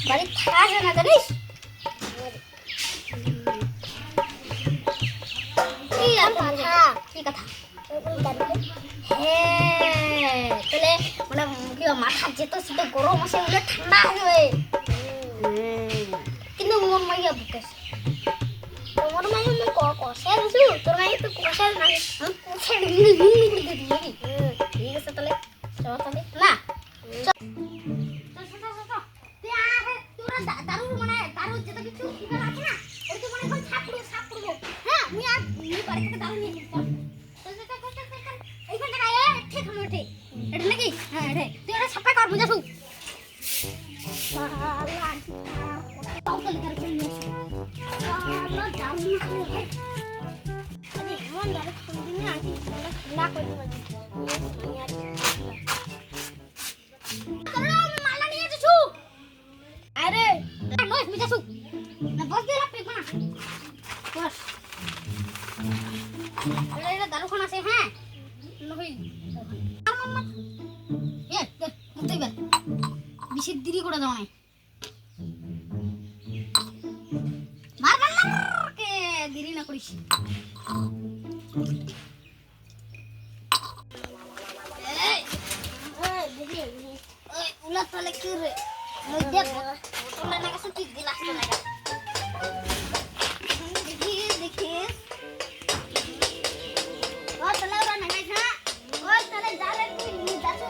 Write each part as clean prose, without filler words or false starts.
বাড়ি থাকা যায় না জানিস কি কথা হ্যাঁ তাহলে মানে কি মাথা যেত সেটা গরম আছে ওগুলো ঠান্ডা হয়ে যাবে কিন্তু মোর মাইয়া বুকেছে তোমার মাইয়া আমি কষে দিছু তোর মাইয়া তো কষে না আমি কষে দিই ঠিক আছে তাহলে চল তাহলে না দারু যেটা কিছু ফিগার আছে না ওই তো মনে এখন ছাপ করবো হ্যাঁ আমি আর বাড়ি থেকে দারু নিয়ে আসতাম এইখান থেকে ঠিক হলো ঠিক এটা নাকি হ্যাঁ রে তুই ওটা ছাপা কর বুঝাছু তাও তো লিখার করে নিয়ে না দারু নিয়ে আসলে আরে এমন দারু খাওয়া দিনে আছি ঠান্ডা করে দেবো মালা নিয়ে যাচ্ছু আরে নয় বুঝাছু না বস দে রাখ না বস এটা দারুখান আছে হ্যাঁ নই মুক্তি বের বেশি দেরি করে দাও নাই মার কে দেরি না করিস উলা তলে কি রে দেখ তোলা না কাছে ঠিক দিলাস না দেখি ও তলে ওরা না গাইছা ও তলে যারে তুই নি দাসু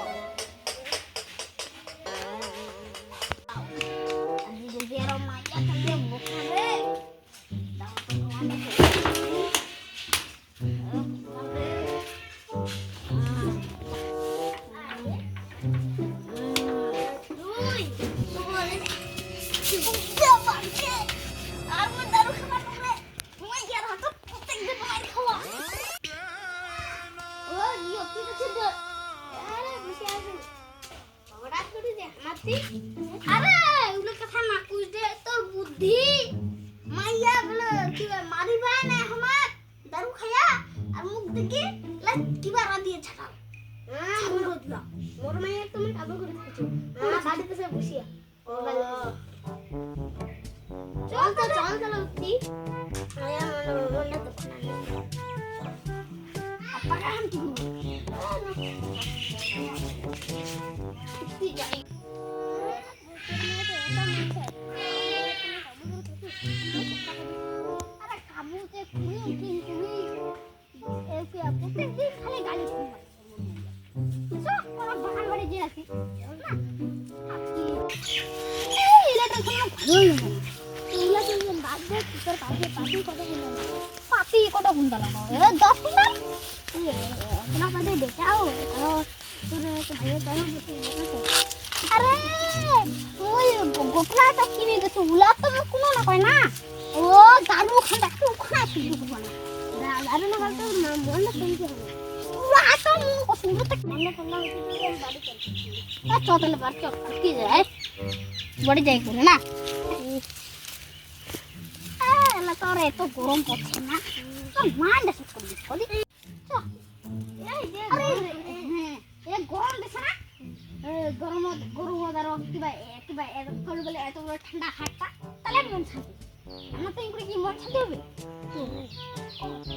আজি যদি আর মাইয়া তলে মুখে দাও তো মানে আরে ওগুলো কথা না কুছ দে তোর বুদ্ধি মাইয়া বলে কি মারিবা না আমার দারু খায়া আর মুখ দেখে লা কিবা রা দিয়ে ছাড়াও মোর দিলা মোর মাইয়া তুমি কাবু করে দিছো বাড়িতে সে বসিয়া চল উঠি মাইয়া মনে তো খানা আপা কাম কি যাই আরে কাবুতে কুই এসে প্রত্যেকদিন খালি গালি শুনবা সব কোন বাগান বাড়ি যে আছি না আপনি এলা তো কোনো ভালোই না এলা তো বাদ দে তোর পাতি কথা বলনা লাগাও এ 10 মিনিট না বাদে দেখাও তোর তো ভালো দাও আরে ওই গোপনাটা কিনে গেছে উলা তো কোনো না কয় না ও দারু খান্ডা খানা শুরু করব না দারু না বলতে না মন না শুনতে হবে উলা তো মো শুরু থেকে মন না করলাম বাড়ি চল চল বাড়ি চল কি যায় বাড়ি যাই করে না এলা তোর এত গরম পড়ছে না তো মানটা শুট করে দিস বলি চল এই যে এ গরম দিছে না গরম দারো কিবা কল বলে এত বড় ঠান্ডা হাটটা তাহলে মন শান্তি আমার তো ইনকরে কি মন শান্তি হবে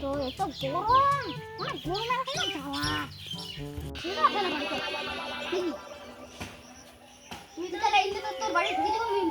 তো এত গরম মানে গরম আর কেন যাওয়া ঠিক আছে না বাড়ি তুই তো তাহলে ইন্দে তোর বাড়ি ঢুকে যাবো আমি